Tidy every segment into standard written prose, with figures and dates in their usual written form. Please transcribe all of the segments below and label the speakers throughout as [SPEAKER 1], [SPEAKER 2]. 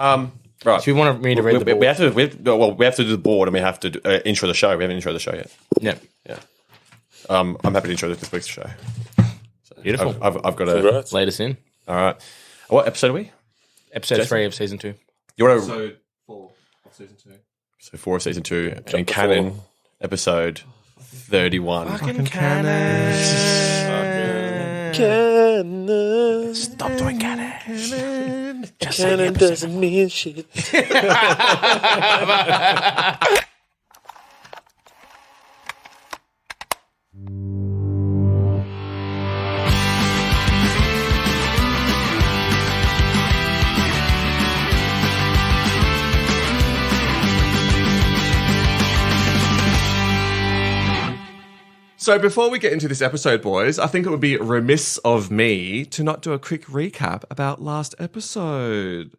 [SPEAKER 1] Right.
[SPEAKER 2] So you want me to read the board?
[SPEAKER 1] We have to do the board and we have to intro the show. We haven't intro the show yet.
[SPEAKER 2] Yeah.
[SPEAKER 1] I'm happy to intro this week's show. So
[SPEAKER 2] Beautiful.
[SPEAKER 1] I've got
[SPEAKER 3] Congrats.
[SPEAKER 2] Lead us in.
[SPEAKER 1] All right. What episode are we?
[SPEAKER 2] Episode
[SPEAKER 1] Jason?
[SPEAKER 2] 3 of season 2.
[SPEAKER 1] You want to?
[SPEAKER 4] Episode 4 of season 2.
[SPEAKER 1] So 4 of season 2 and
[SPEAKER 3] Chapter
[SPEAKER 1] canon
[SPEAKER 3] 4.
[SPEAKER 1] episode 31.
[SPEAKER 2] Fucking canon. Stop doing canon. Just say the
[SPEAKER 3] Canon
[SPEAKER 2] episode.
[SPEAKER 3] doesn't mean shit.
[SPEAKER 4] So before we get into this episode, boys, I think it would be remiss of me to not do a quick recap about last episode.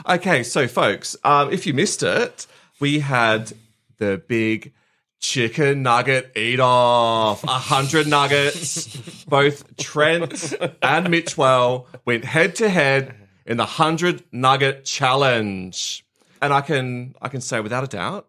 [SPEAKER 4] Okay, so folks, if you missed it, we had the big chicken nugget eat-off. 100 nuggets. Both Trent and Mitchell went head-to-head in the 100 nugget challenge. And I can say without a doubt,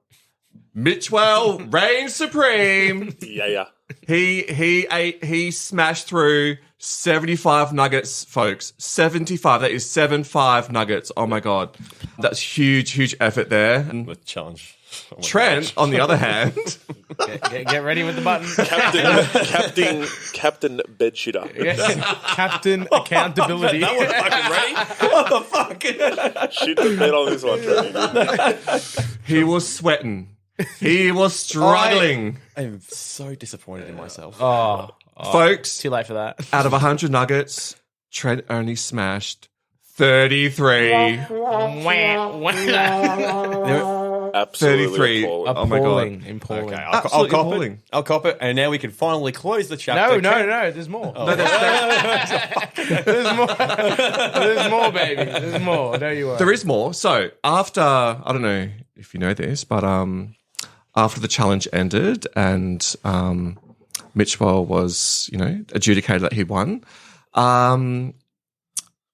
[SPEAKER 4] Mitchell reigns supreme.
[SPEAKER 3] Yeah.
[SPEAKER 4] He smashed through 75 nuggets, folks. 75. That is 75 nuggets. Oh my god, that's huge effort there.
[SPEAKER 1] The challenge. Oh my
[SPEAKER 4] Trent, on the other hand,
[SPEAKER 2] Get ready with the button.
[SPEAKER 3] Captain Bedshitter.
[SPEAKER 2] Captain Accountability.
[SPEAKER 1] That was fucking ready. What the fuck?
[SPEAKER 3] Shit the bed on this one, Trent.
[SPEAKER 4] he was sweating. He was struggling.
[SPEAKER 1] I'm so disappointed in myself.
[SPEAKER 4] Folks,
[SPEAKER 2] Too late for that.
[SPEAKER 4] out of 100 nuggets, Trent only smashed 33.
[SPEAKER 3] Absolutely
[SPEAKER 4] 33.
[SPEAKER 3] appalling.
[SPEAKER 4] Oh my god.
[SPEAKER 2] Appalling.
[SPEAKER 1] Okay, I'll
[SPEAKER 4] Absolutely
[SPEAKER 1] cop
[SPEAKER 4] appalling.
[SPEAKER 1] it. I'll cop it, and now we can finally close the chapter.
[SPEAKER 2] No, there's more.
[SPEAKER 4] No,
[SPEAKER 2] There's more. There's more, baby. There's more. Don't you worry.
[SPEAKER 4] there is more. So after, I don't know if you know this, but after the challenge ended and Mitchell was, adjudicated that he won,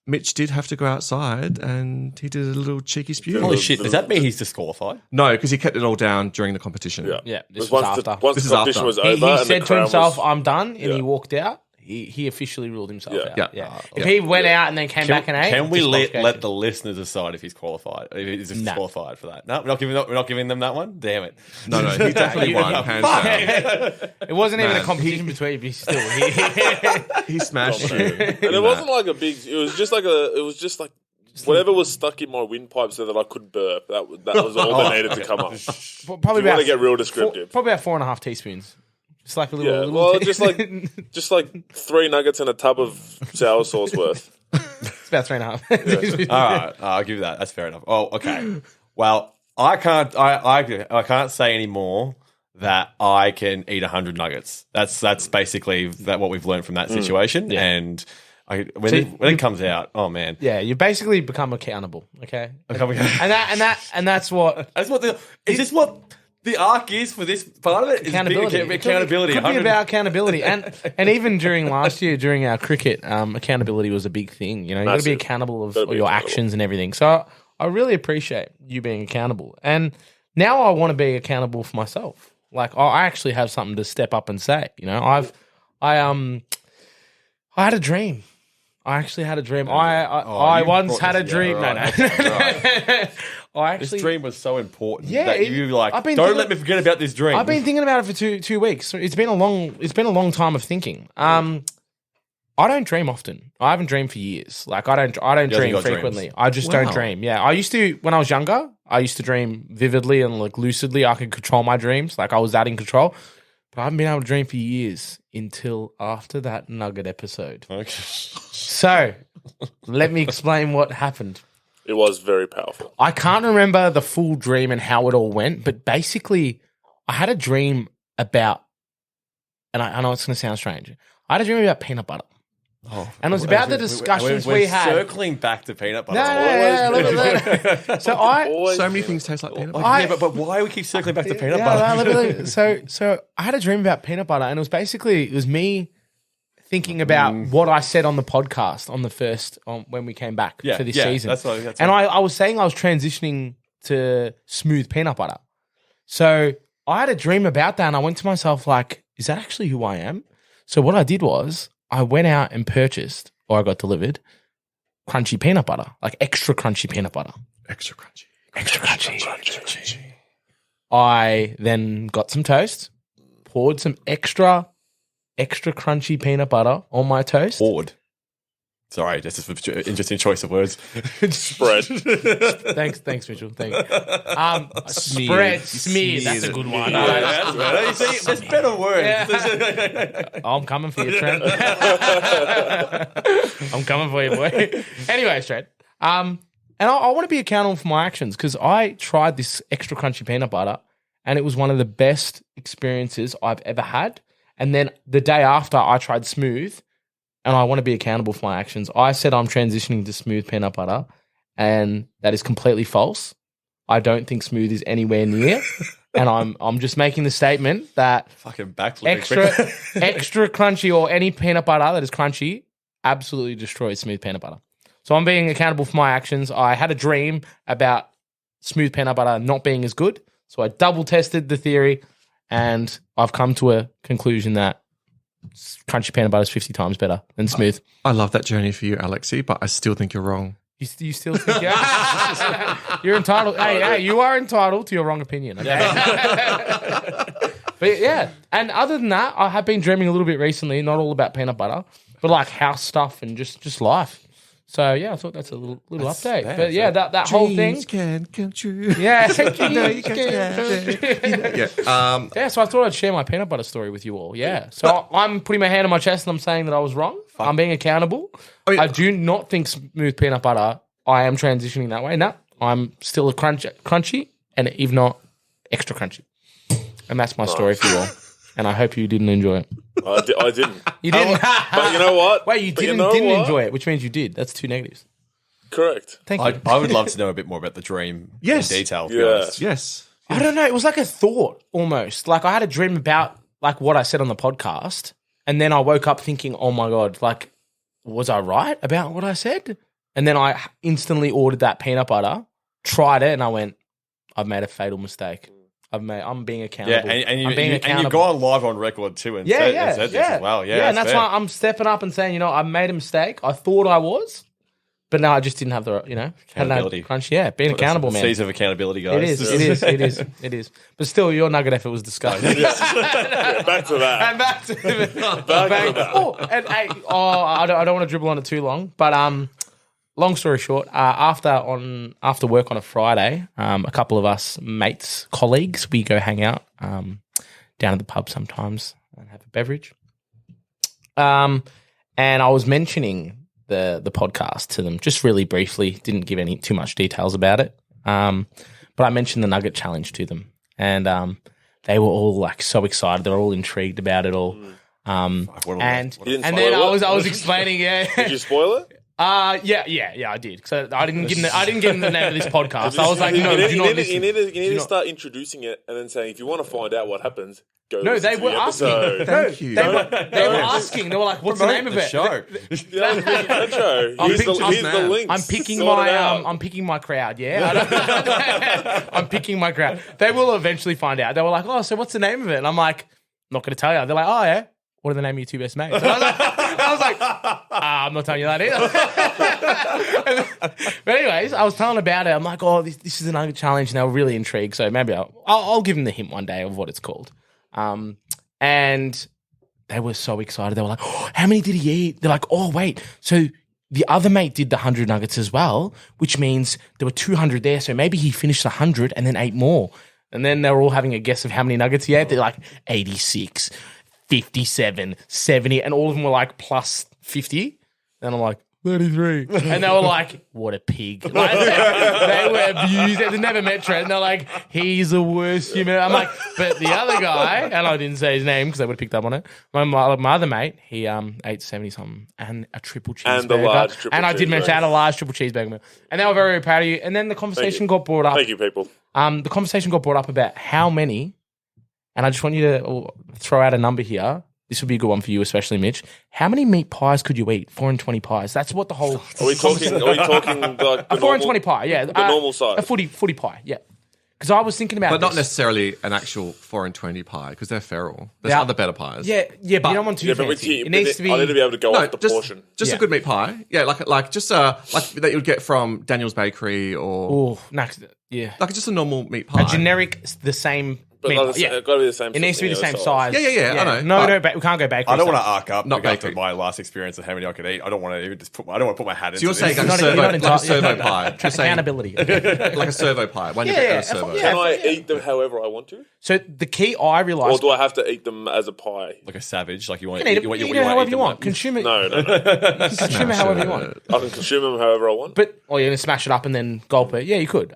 [SPEAKER 4] Mitch did have to go outside and he did a little cheeky spew.
[SPEAKER 1] Holy shit! Does that mean he's disqualified?
[SPEAKER 4] No, because he kept it all down during the competition.
[SPEAKER 3] Yeah.
[SPEAKER 2] Yeah, this
[SPEAKER 3] Because
[SPEAKER 2] was
[SPEAKER 3] once
[SPEAKER 2] after.
[SPEAKER 3] once
[SPEAKER 4] This
[SPEAKER 3] the
[SPEAKER 4] is
[SPEAKER 3] competition
[SPEAKER 4] after.
[SPEAKER 3] was
[SPEAKER 2] He
[SPEAKER 3] over, and
[SPEAKER 2] said
[SPEAKER 3] the
[SPEAKER 2] to
[SPEAKER 3] crown
[SPEAKER 2] himself,
[SPEAKER 3] was,
[SPEAKER 2] "I'm done," and
[SPEAKER 3] Yeah.
[SPEAKER 2] he walked out. He officially ruled himself
[SPEAKER 3] Yeah.
[SPEAKER 2] out.
[SPEAKER 4] Yeah.
[SPEAKER 2] If he went out and then came back and ate,
[SPEAKER 1] Can we
[SPEAKER 2] disqualification.
[SPEAKER 1] let the listeners decide if he's qualified? If he's
[SPEAKER 2] No.
[SPEAKER 1] disqualified for that? No, we're not giving them that one. Damn it!
[SPEAKER 4] No, he definitely won, hands down.
[SPEAKER 2] It wasn't even a
[SPEAKER 4] Man.
[SPEAKER 2] competition between you. Still,
[SPEAKER 4] He smashed you.
[SPEAKER 3] and it wasn't like a big. It was just like whatever was stuck in my windpipe so that I could burp. That was all that needed to come up.
[SPEAKER 2] probably
[SPEAKER 3] You want
[SPEAKER 2] about
[SPEAKER 3] to get real descriptive.
[SPEAKER 2] probably about 4.5 teaspoons. Just like a little.
[SPEAKER 3] Yeah,
[SPEAKER 2] little
[SPEAKER 3] well, just like 3 nuggets and a tub of sour sauce worth.
[SPEAKER 2] it's about 3.5.
[SPEAKER 1] All right, I'll give you that. That's fair enough. Oh, okay. Well, I can't say anymore that I can eat 100 nuggets. That's basically what we've learned from that situation.
[SPEAKER 2] Yeah.
[SPEAKER 1] And when it comes out, oh man,
[SPEAKER 2] Yeah, you basically become accountable. Okay, and that's what
[SPEAKER 1] Is this what the arc is for this part of it? Is
[SPEAKER 2] accountability.
[SPEAKER 1] Accountability.
[SPEAKER 2] Could be
[SPEAKER 1] 100
[SPEAKER 2] about accountability, and even during last year, during our cricket, accountability was a big thing. You got to be
[SPEAKER 3] Massive.
[SPEAKER 2] accountable of
[SPEAKER 3] Gotta be
[SPEAKER 2] your
[SPEAKER 3] accountable.
[SPEAKER 2] actions and everything. So I really appreciate you being accountable, and now I want to be accountable for myself. Like I actually have something to step up and say. I had a dream. I actually had a dream. I once had a dream. No. I actually.
[SPEAKER 1] This dream was so important
[SPEAKER 2] Yeah,
[SPEAKER 1] that
[SPEAKER 2] it-
[SPEAKER 1] you were like,
[SPEAKER 2] I've been
[SPEAKER 1] don't
[SPEAKER 2] thinking-
[SPEAKER 1] let me forget about this dream.
[SPEAKER 2] I've been thinking about it for two weeks. So it's been a long time of thinking. I don't dream often. I haven't dreamed for years. Like I don't dream
[SPEAKER 1] got
[SPEAKER 2] frequently.
[SPEAKER 1] dreams.
[SPEAKER 2] I just don't dream. Yeah, I used to when I was younger. I used to dream vividly and like lucidly. I could control my dreams. Like I was that in control. But I haven't been able to dream for years until after that Nugget episode.
[SPEAKER 1] Okay.
[SPEAKER 2] So let me explain what happened.
[SPEAKER 3] It was very powerful.
[SPEAKER 2] I can't remember the full dream and how it all went, but basically, I had a dream about, and I know it's going to sound strange. I had a dream about peanut butter.
[SPEAKER 1] Oh,
[SPEAKER 2] And it was about the discussions
[SPEAKER 1] we're
[SPEAKER 2] we had.
[SPEAKER 1] circling back to peanut butter.
[SPEAKER 2] So I,
[SPEAKER 4] So many things taste like peanut butter.
[SPEAKER 1] Yeah, but why do we keep circling back to peanut
[SPEAKER 2] yeah,
[SPEAKER 1] butter?
[SPEAKER 2] so I had a dream about peanut butter, and it was me thinking about what I said on the podcast on the first when we came back for this season. I was saying I was transitioning to smooth peanut butter. So I had a dream about that, and I went to myself like, is that actually who I am? So what I did was I went out and purchased, or I got delivered, crunchy peanut butter, like extra crunchy peanut butter.
[SPEAKER 4] Extra crunchy.
[SPEAKER 2] I then got some toast, poured some extra crunchy peanut butter on my toast.
[SPEAKER 1] Poured. Sorry, this is an interesting choice of words.
[SPEAKER 3] Spread.
[SPEAKER 2] Thanks, Mitchell. Thank you. Smeared. That's a good one.
[SPEAKER 1] That's better. You see, there's better words.
[SPEAKER 2] Yeah. I'm coming for you, Trent. I'm coming for you, boy. Anyway, Trent. And I want to be accountable for my actions because I tried this extra crunchy peanut butter and it was one of the best experiences I've ever had. And then the day after, I tried smooth. And I want to be accountable for my actions. I said I'm transitioning to smooth peanut butter, and that is completely false. I don't think smooth is anywhere near, and I'm just making the statement that
[SPEAKER 1] fucking backflip
[SPEAKER 2] extra crunchy or any peanut butter that is crunchy absolutely destroys smooth peanut butter. So I'm being accountable for my actions. I had a dream about smooth peanut butter not being as good, so I double tested the theory, and I've come to a conclusion that crunchy peanut butter is 50 times better than smooth.
[SPEAKER 4] I love that journey for you, Alexi, but I still think you're wrong.
[SPEAKER 2] You still think you're entitled? Hey, you are entitled to your wrong opinion. Okay? But yeah, and other than that, I have been dreaming a little bit recently, not all about peanut butter, but like house stuff and just life. So yeah, I thought that's a little update. But yeah, that whole thing
[SPEAKER 4] can come true.
[SPEAKER 2] Yeah,
[SPEAKER 4] Yeah.
[SPEAKER 2] So I thought I'd share my peanut butter story with you all. Yeah. So I'm putting my hand on my chest and I'm saying that I was wrong. I'm being accountable. I do not think smooth peanut butter. I am transitioning that way. No, I'm still a crunchy, and if not, extra crunchy. And that's my story for you all. And I hope you didn't enjoy it.
[SPEAKER 3] I didn't.
[SPEAKER 2] You didn't?
[SPEAKER 3] But you know what?
[SPEAKER 2] Wait, you didn't enjoy it, which means you did. That's two negatives.
[SPEAKER 3] Correct.
[SPEAKER 2] Thank you.
[SPEAKER 1] I would love to know a bit more about the dream in detail. To be honest.
[SPEAKER 4] Yes.
[SPEAKER 2] I don't know. It was like a thought almost. Like I had a dream about like what I said on the podcast, and then I woke up thinking, "Oh my god! Like, was I right about what I said?" And then I instantly ordered that peanut butter, tried it, and I went, "I've made a fatal mistake. I'm being accountable."
[SPEAKER 1] Yeah, and you've gone live on record too, and said this as well. Yeah,
[SPEAKER 2] and that's why I'm stepping up and saying, I made a mistake. I thought I was. But no, I just didn't have the,
[SPEAKER 1] accountability.
[SPEAKER 2] Crunch. Yeah, being accountable, man.
[SPEAKER 1] Seas of accountability, guys.
[SPEAKER 2] It is. But still, your nugget effort was disgusting.
[SPEAKER 3] Back to that.
[SPEAKER 2] And back to that. Oh, and hey, I don't want to dribble on it too long. But long story short, after work on a Friday, a couple of us mates, colleagues, we go hang out down at the pub sometimes and have a beverage. And I was mentioning the podcast to them just really briefly, didn't give any too much details about it, but I mentioned the nugget challenge to them, and they were all like so excited. They were all intrigued about it all. And then I was explaining.
[SPEAKER 3] Did you spoil it?
[SPEAKER 2] Yeah, I did. So I didn't give them the name of this podcast. I was like, no, you
[SPEAKER 3] need to start introducing it and then saying, if you want to find out what happens, go.
[SPEAKER 2] No, they were asking.
[SPEAKER 4] Thank you.
[SPEAKER 2] They were asking. They were like, "What's the name of it?"
[SPEAKER 1] Show.
[SPEAKER 3] Here's the links.
[SPEAKER 2] I'm picking my crowd. Yeah, I'm picking my crowd. They will eventually find out. They were like, "Oh, so what's the name of it?" And I'm like, "I'm not going to tell you." They're like, "Oh yeah, what are the name of your two best mates?" And I was like, I'm not telling you that either. But anyways, I was telling about it. I'm like, "Oh, this is a nugget challenge," and they were really intrigued. So maybe I'll give them the hint one day of what it's called. And they were so excited. They were like, "Oh, how many did he eat?" They're like, "Oh, wait. So the other mate did the 100 nuggets as well, which means there were 200 there. So maybe he finished the 100 and then ate more." And then they were all having a guess of how many nuggets he ate. They're like 86, 57, 70. And all of them were like plus 50. And I'm like, 33. And they were like, "What a pig." Like, they were abused. They never met Trent. And they're like, "He's the worst human." I'm like, but the other guy, and I didn't say his name because they would have picked up on it. My other mate, he ate 70-something and a triple cheeseburger.
[SPEAKER 3] And a large triple
[SPEAKER 2] And I did mention I had a large triple cheeseburger meal. And they were very, very proud of you. And then the conversation got brought up.
[SPEAKER 3] Thank you, people.
[SPEAKER 2] The conversation got brought up about how many, and I just want you to throw out a number here, this would be a good one for you, especially Mitch. How many meat pies could you eat? 4 and 20 pies. That's what the whole.
[SPEAKER 3] Are we talking like the
[SPEAKER 2] A 4 and 20 pie, yeah.
[SPEAKER 3] the normal size?
[SPEAKER 2] A footy pie, yeah. Because I was thinking about
[SPEAKER 4] But not
[SPEAKER 2] this.
[SPEAKER 4] necessarily an actual 4 and 20 pie because they're feral. There's
[SPEAKER 2] Yeah.
[SPEAKER 4] other better pies.
[SPEAKER 2] Yeah, but you don't want too
[SPEAKER 3] Yeah, but
[SPEAKER 2] fancy.
[SPEAKER 3] with
[SPEAKER 2] It needs to be.
[SPEAKER 3] I need to be able to go off the
[SPEAKER 4] just,
[SPEAKER 3] portion.
[SPEAKER 4] Just
[SPEAKER 2] Yeah.
[SPEAKER 4] a good meat pie. Yeah, like just like that you would get from Daniel's Bakery or
[SPEAKER 2] Oh, no, yeah.
[SPEAKER 4] like just a normal meat pie.
[SPEAKER 2] A generic, the same.
[SPEAKER 3] But
[SPEAKER 2] meat
[SPEAKER 3] like,
[SPEAKER 2] pie. Yeah.
[SPEAKER 3] it's got to be the same.
[SPEAKER 2] It needs to be the
[SPEAKER 3] sort of
[SPEAKER 2] same size.
[SPEAKER 4] Yeah, I know.
[SPEAKER 2] No,
[SPEAKER 4] But-
[SPEAKER 2] we can't go bakery.
[SPEAKER 1] I don't want to
[SPEAKER 2] style.
[SPEAKER 1] arc up
[SPEAKER 4] Not
[SPEAKER 1] after
[SPEAKER 4] bakery.
[SPEAKER 1] my last experience of how many I could eat. I don't want to even just put. I don't want to put my hat into
[SPEAKER 4] So you're saying
[SPEAKER 1] this.
[SPEAKER 4] like a
[SPEAKER 2] You're
[SPEAKER 4] servo,
[SPEAKER 2] not
[SPEAKER 4] like a
[SPEAKER 2] entitled-
[SPEAKER 4] servo
[SPEAKER 2] yeah,
[SPEAKER 4] pie. You're saying
[SPEAKER 2] Accountability.
[SPEAKER 4] like a servo pie. When you
[SPEAKER 2] Yeah,
[SPEAKER 4] get
[SPEAKER 2] yeah,
[SPEAKER 4] a servo.
[SPEAKER 2] yeah.
[SPEAKER 3] Can I eat them however I want to,
[SPEAKER 2] So the key I
[SPEAKER 3] or
[SPEAKER 2] realized.
[SPEAKER 3] do I have to eat them as a pie?
[SPEAKER 1] Like a savage, like you want.
[SPEAKER 2] You can eat it,
[SPEAKER 1] want
[SPEAKER 2] you
[SPEAKER 1] want
[SPEAKER 2] can however
[SPEAKER 1] eat
[SPEAKER 2] you
[SPEAKER 1] them
[SPEAKER 2] want.
[SPEAKER 1] up.
[SPEAKER 2] Consume it.
[SPEAKER 3] No.
[SPEAKER 2] Consume it however you want.
[SPEAKER 3] I can consume them however I want.
[SPEAKER 2] But you're gonna smash it up and then gulp it. Yeah, you could.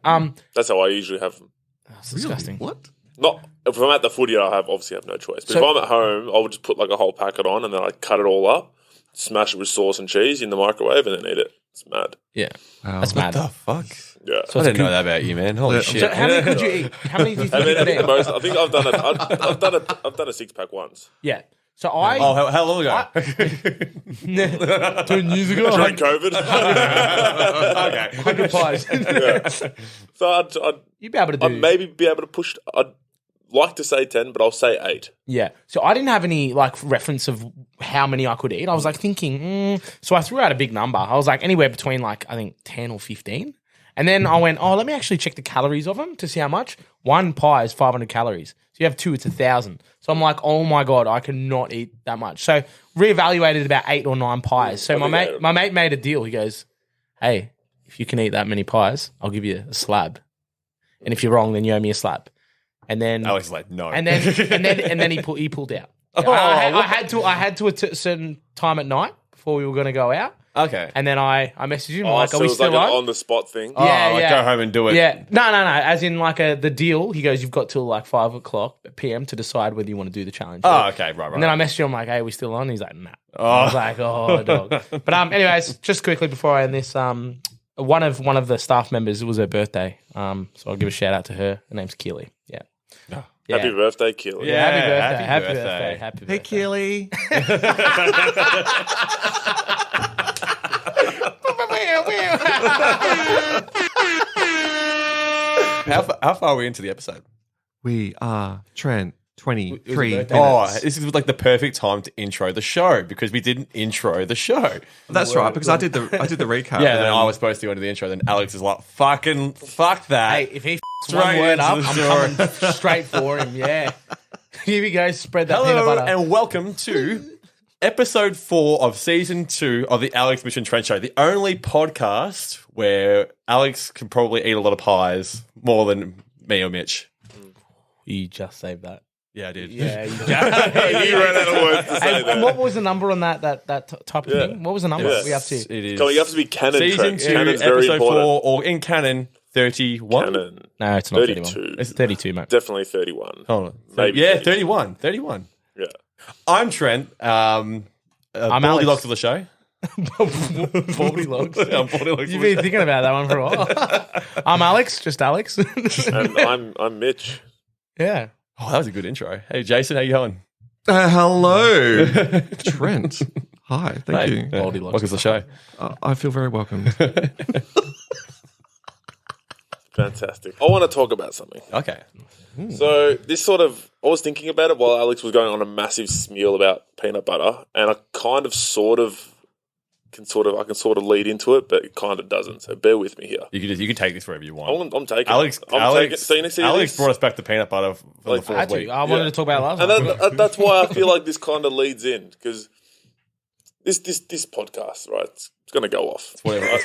[SPEAKER 3] That's how I usually have them.
[SPEAKER 2] That's disgusting.
[SPEAKER 4] What?
[SPEAKER 3] Not if I'm at the footy, I obviously have no choice. But
[SPEAKER 2] So-
[SPEAKER 3] if I'm at home, I would just put like a whole packet on and then I cut it all up, smash it with sauce and cheese in the microwave, and then eat it. It's mad.
[SPEAKER 2] Yeah,
[SPEAKER 4] Wow.
[SPEAKER 2] that's mad.
[SPEAKER 1] The fuck!
[SPEAKER 3] Yeah.
[SPEAKER 2] So
[SPEAKER 1] I
[SPEAKER 2] it's
[SPEAKER 1] didn't know that about you, man. Holy shit!
[SPEAKER 2] So how many could you eat? How many do you
[SPEAKER 3] I
[SPEAKER 2] think
[SPEAKER 3] mean,
[SPEAKER 2] you
[SPEAKER 3] I
[SPEAKER 2] could
[SPEAKER 3] think the
[SPEAKER 2] eat?
[SPEAKER 3] most. I think I've done it. I've done a 6-pack once.
[SPEAKER 2] Yeah. So I
[SPEAKER 1] Oh, how long ago?
[SPEAKER 2] 10 years ago.
[SPEAKER 3] During COVID.
[SPEAKER 1] Okay.
[SPEAKER 2] 100 pies.
[SPEAKER 3] So I'd
[SPEAKER 2] You'd be able to do.
[SPEAKER 3] maybe be able to push. I'd like to say 10, but I'll say 8.
[SPEAKER 2] Yeah. So I didn't have any like reference of how many I could eat. I was like thinking, so I threw out a big number. I was like anywhere between like, I think 10 or 15. And then I went, let me actually check the calories of them to see how much. One pie is 500 calories. So you have 2, it's 1,000. So I'm like, oh my God, I cannot eat that much. So reevaluated about 8 or 9 pies. So my mate made a deal. He goes, hey, if you can eat that many pies, I'll give you a slab. And if you're wrong, then you owe me a slab. And then
[SPEAKER 1] Alex is like, no.
[SPEAKER 2] and then he pulled out. I had to a certain time at night before we were going to go out,
[SPEAKER 1] okay.
[SPEAKER 2] and then I messaged him
[SPEAKER 3] Oh,
[SPEAKER 2] like,
[SPEAKER 3] so
[SPEAKER 2] "Are
[SPEAKER 3] it
[SPEAKER 2] we
[SPEAKER 3] was
[SPEAKER 2] still
[SPEAKER 3] like an
[SPEAKER 2] on?"
[SPEAKER 3] on-the-spot thing.
[SPEAKER 2] Yeah,
[SPEAKER 1] like,
[SPEAKER 2] yeah.
[SPEAKER 1] go home and do it.
[SPEAKER 2] Yeah, no. As in like the deal. He goes, "You've got till like 5:00 p.m. to decide whether you want to do the challenge."
[SPEAKER 1] Oh, okay. Right.
[SPEAKER 2] And then I messaged him like, "Hey, are we still on?" He's like, "Nah." I was like, "Oh, dog." But anyways, just quickly before I end this, one of the staff members, it was her birthday. So I'll give a shout out to her. Her name's Keely. Yeah. Yeah.
[SPEAKER 3] Happy birthday, Keely.
[SPEAKER 1] Yeah.
[SPEAKER 2] Happy birthday.
[SPEAKER 1] happy
[SPEAKER 2] Happy
[SPEAKER 1] birthday.
[SPEAKER 2] birthday. Happy birthday.
[SPEAKER 4] Hey, Keely.
[SPEAKER 1] How far are we into the episode?
[SPEAKER 4] We are Trent 23
[SPEAKER 2] birthday.
[SPEAKER 1] Oh, this is like the perfect time to intro the show because we didn't intro the show.
[SPEAKER 4] That's right, because I did the recap.
[SPEAKER 1] Yeah, then I was supposed to go into the intro. Then Alex is like, fuck that.
[SPEAKER 2] Hey, if he
[SPEAKER 1] Straight
[SPEAKER 2] one word
[SPEAKER 1] into
[SPEAKER 2] up,
[SPEAKER 1] the
[SPEAKER 2] I'm
[SPEAKER 1] story.
[SPEAKER 2] coming straight for him. Yeah. Here we go. Spread that peanut
[SPEAKER 1] Hello
[SPEAKER 2] butter.
[SPEAKER 1] and welcome to episode 4 of season 2 of the Alex, Mitch and Trent Show, the only podcast where Alex can probably eat a lot of pies more than me or Mitch.
[SPEAKER 2] You just saved that.
[SPEAKER 1] Yeah, I did.
[SPEAKER 2] Yeah. You
[SPEAKER 3] You ran out of words to say
[SPEAKER 2] and
[SPEAKER 3] that.
[SPEAKER 2] what was the number on that type of
[SPEAKER 3] Yeah.
[SPEAKER 2] thing? What was the number
[SPEAKER 3] Yeah.
[SPEAKER 2] we up to?
[SPEAKER 1] It is.
[SPEAKER 3] So you have to be canon.
[SPEAKER 1] season
[SPEAKER 3] Trent.
[SPEAKER 1] 2,
[SPEAKER 3] Canon's very
[SPEAKER 1] episode
[SPEAKER 3] important.
[SPEAKER 1] 4, or in canon, 31.
[SPEAKER 3] Canon.
[SPEAKER 2] No, it's not
[SPEAKER 3] 32.
[SPEAKER 2] 31. It's 32, mate.
[SPEAKER 3] Definitely 31.
[SPEAKER 1] Hold on.
[SPEAKER 3] Maybe
[SPEAKER 1] yeah,
[SPEAKER 3] 32.
[SPEAKER 1] 31. 31.
[SPEAKER 3] Yeah.
[SPEAKER 1] I'm Trent. I'm
[SPEAKER 2] Alex.
[SPEAKER 1] Goldilocks of the show.
[SPEAKER 2] 40 logs.
[SPEAKER 1] I'm Goldilocks
[SPEAKER 2] You've
[SPEAKER 1] of the
[SPEAKER 2] been
[SPEAKER 1] show.
[SPEAKER 2] thinking about that one for a while. I'm Alex, just Alex.
[SPEAKER 3] And I'm Mitch.
[SPEAKER 2] Yeah.
[SPEAKER 1] Oh, that was a good intro. Hey, Jason, how you going?
[SPEAKER 4] Hello, Trent. Hi, thank you.
[SPEAKER 2] Goldilocks.
[SPEAKER 1] Welcome to the show.
[SPEAKER 4] I feel very welcome.
[SPEAKER 3] Fantastic. I want to talk about something.
[SPEAKER 1] Okay.
[SPEAKER 3] So this I was thinking about it while Alex was going on a massive spiel about peanut butter, and I kind of I can lead into it, but it kind of doesn't. So bear with me here.
[SPEAKER 1] You can take this wherever you want.
[SPEAKER 3] I'm taking
[SPEAKER 1] Alex,
[SPEAKER 3] it. I'm taking it. So you see
[SPEAKER 1] Alex
[SPEAKER 3] this?
[SPEAKER 1] brought us back to peanut butter for the
[SPEAKER 3] Like,
[SPEAKER 1] fourth
[SPEAKER 2] I had to.
[SPEAKER 1] week.
[SPEAKER 2] I wanted to talk about it last
[SPEAKER 3] And
[SPEAKER 2] time.
[SPEAKER 3] that's why I feel like this kind of leads in, because this podcast, right? It's going to go off.
[SPEAKER 1] Whatever.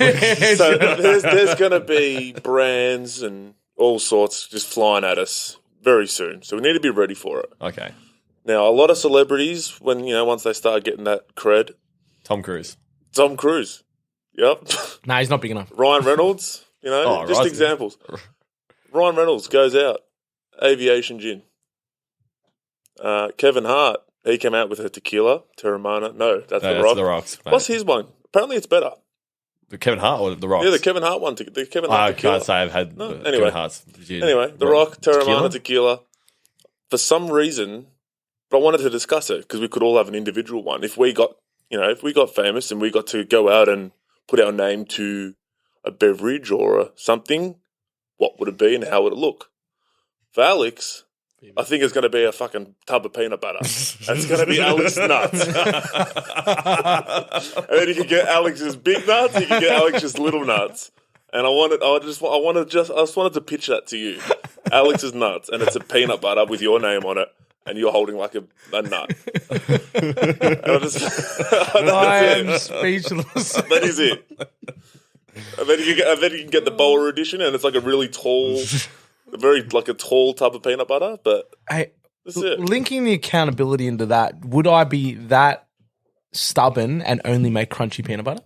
[SPEAKER 3] So there's going to be brands and all sorts just flying at us very soon. So we need to be ready for it.
[SPEAKER 1] Okay.
[SPEAKER 3] Now, a lot of celebrities, once they start getting that cred,
[SPEAKER 1] Tom Cruise.
[SPEAKER 3] Tom Cruise, yep,
[SPEAKER 2] No, he's not big enough.
[SPEAKER 3] Ryan Reynolds,
[SPEAKER 1] Oh,
[SPEAKER 3] just
[SPEAKER 1] right.
[SPEAKER 3] examples. Ryan Reynolds goes out, aviation gin. Kevin Hart, he came out with a tequila, Terramana. No, that's
[SPEAKER 1] No,
[SPEAKER 3] The
[SPEAKER 1] that's
[SPEAKER 3] Rock.
[SPEAKER 1] The Rocks. mate.
[SPEAKER 3] What's his one? Apparently it's better.
[SPEAKER 1] The Kevin Hart or The Rocks?
[SPEAKER 3] Yeah, the Kevin Hart one. The Kevin Hart
[SPEAKER 1] I
[SPEAKER 3] tequila.
[SPEAKER 1] can't say I've had
[SPEAKER 3] No,
[SPEAKER 1] Kevin
[SPEAKER 3] anyway.
[SPEAKER 1] Hart's.
[SPEAKER 3] Anyway, The Rock, Terramana tequila. For some reason, But I wanted to discuss it because we could all have an individual one. If we got famous and we got to go out and put our name to a beverage or something, what would it be and how would it look? For Alex, I think it's going to be a fucking tub of peanut butter. It's going to be Alex nuts. And then you can get Alex's big nuts, you can get Alex's little nuts. And I just wanted to pitch that to you. Alex's nuts, and it's a peanut butter with your name on it, and you're holding like a nut.
[SPEAKER 2] I am speechless.
[SPEAKER 3] That is it. And then you can get the bowler edition, and it's like a really tall, like a tall tub of peanut butter. But
[SPEAKER 2] Hey,
[SPEAKER 3] that's it.
[SPEAKER 2] linking the accountability into that, would I be that stubborn and only make crunchy peanut butter?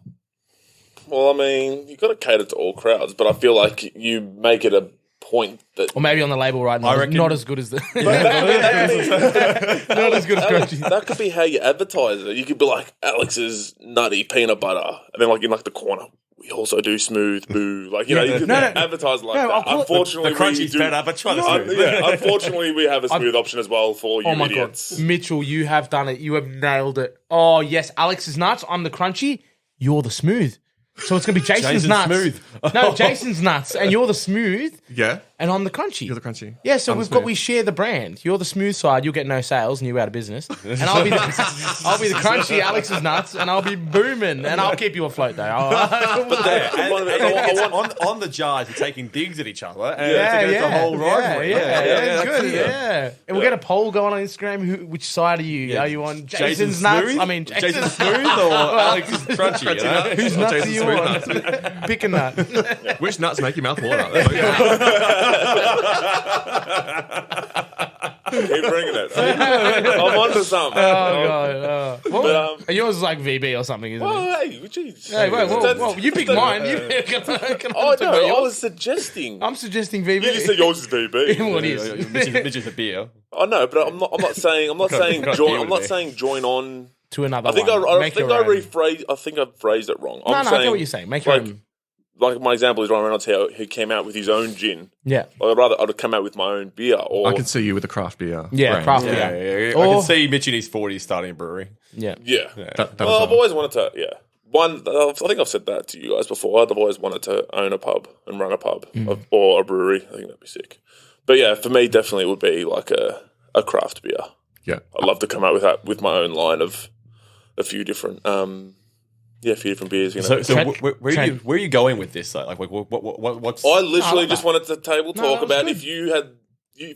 [SPEAKER 3] Well, I mean, you've got to cater to all crowds, but I feel like you make it a point that
[SPEAKER 2] Or maybe on the label, right?
[SPEAKER 1] I reckon-
[SPEAKER 2] Not as good as the.
[SPEAKER 3] not
[SPEAKER 2] as good as crunchy.
[SPEAKER 3] That could be how you advertise it. You could be like Alex's nutty peanut butter, and then like in like the corner, we also do smooth boo. Like you could advertise it like
[SPEAKER 2] No, I'll
[SPEAKER 3] that.
[SPEAKER 2] call it-
[SPEAKER 3] Unfortunately,
[SPEAKER 1] The crunchy's
[SPEAKER 3] we do,
[SPEAKER 1] better, but try the smooth.
[SPEAKER 3] unfortunately, we have a smooth option as well for you
[SPEAKER 2] Oh my
[SPEAKER 3] idiots.
[SPEAKER 2] god, Mitchell, you have done it. You have nailed it. Oh yes, Alex is nuts. I'm the crunchy. You're the smooth. So it's gonna be Jason's
[SPEAKER 1] Jason's
[SPEAKER 2] nuts.
[SPEAKER 1] smooth.
[SPEAKER 2] No, Jason's nuts, and you're the smooth,
[SPEAKER 4] Yeah.
[SPEAKER 2] and I'm the crunchy.
[SPEAKER 4] You're the crunchy.
[SPEAKER 2] Yeah, so
[SPEAKER 4] I'm
[SPEAKER 2] we've
[SPEAKER 4] smooth.
[SPEAKER 2] got we share the brand. You're the smooth side. You'll get no sales, and you're out of business. And I'll be the crunchy. Alex is nuts, and I'll be booming, and I'll keep you afloat though.
[SPEAKER 1] On the jars, you're taking digs at each other. And
[SPEAKER 2] Yeah,
[SPEAKER 1] it's
[SPEAKER 2] yeah,
[SPEAKER 1] a whole rivalry.
[SPEAKER 2] yeah,
[SPEAKER 1] that's
[SPEAKER 2] good,
[SPEAKER 1] it.
[SPEAKER 2] yeah. And we'll get a poll going on Instagram. Which side are you?
[SPEAKER 1] Yeah.
[SPEAKER 2] Are you on
[SPEAKER 1] Jason
[SPEAKER 2] Jason's nuts?
[SPEAKER 1] Smooth?
[SPEAKER 2] I mean,
[SPEAKER 1] Jason Smooth or Alex is crunchy? You know?
[SPEAKER 2] Whose
[SPEAKER 4] Or
[SPEAKER 2] nuts are
[SPEAKER 4] Jason
[SPEAKER 2] you
[SPEAKER 4] Smooth
[SPEAKER 2] on?
[SPEAKER 4] nuts.
[SPEAKER 2] Pick a nut.
[SPEAKER 4] Which nuts make your mouth water?
[SPEAKER 3] Keep bringing it. I'm onto something.
[SPEAKER 2] Oh god. Well,
[SPEAKER 3] But,
[SPEAKER 2] yours is like VB or something, isn't it?
[SPEAKER 3] Oh, hey, jeez.
[SPEAKER 2] Hey, whoa, you picked mine. You
[SPEAKER 3] Oh, no, I was suggesting.
[SPEAKER 2] I'm suggesting VB.
[SPEAKER 3] You just said yours is VB.
[SPEAKER 2] What is?
[SPEAKER 1] Mitch is a beer.
[SPEAKER 3] I know, but I'm not saying
[SPEAKER 1] got
[SPEAKER 3] join.
[SPEAKER 1] deal
[SPEAKER 3] I'm not
[SPEAKER 1] with
[SPEAKER 3] saying join on.
[SPEAKER 2] To another
[SPEAKER 3] I think
[SPEAKER 2] one.
[SPEAKER 3] I
[SPEAKER 2] Make
[SPEAKER 3] think
[SPEAKER 2] your
[SPEAKER 3] I
[SPEAKER 2] own.
[SPEAKER 3] rephrased. I think I phrased it wrong.
[SPEAKER 2] No,
[SPEAKER 3] I'm
[SPEAKER 2] I
[SPEAKER 3] saying,
[SPEAKER 2] get what you're saying. Make your
[SPEAKER 3] like,
[SPEAKER 2] own.
[SPEAKER 3] Like my example is Ryan Reynolds, who came out with his own gin.
[SPEAKER 2] Yeah.
[SPEAKER 3] Like I'd come out with my own beer, or
[SPEAKER 4] I can see you with a craft beer.
[SPEAKER 2] Yeah,
[SPEAKER 4] brand.
[SPEAKER 2] craft
[SPEAKER 1] Yeah,
[SPEAKER 2] beer.
[SPEAKER 1] yeah, yeah. I
[SPEAKER 2] Or-
[SPEAKER 1] can see Mitch in his 40s starting a brewery.
[SPEAKER 2] Yeah.
[SPEAKER 3] yeah.
[SPEAKER 4] That
[SPEAKER 3] Well,
[SPEAKER 4] was
[SPEAKER 3] I've always wanted to. Yeah, I think I've said that to you guys before. I've always wanted to own a pub and run a pub or a brewery. I think that'd be sick. But yeah, for me, definitely it would be like a craft beer.
[SPEAKER 4] yeah.
[SPEAKER 3] I'd love to come out with that with my own line of a few different a few different beers. You know.
[SPEAKER 1] So
[SPEAKER 2] Trent-
[SPEAKER 1] where are you going with this? Like what's?
[SPEAKER 3] I literally just
[SPEAKER 2] that.
[SPEAKER 3] wanted to table
[SPEAKER 2] No,
[SPEAKER 3] talk
[SPEAKER 2] that was
[SPEAKER 3] about
[SPEAKER 2] good.
[SPEAKER 3] if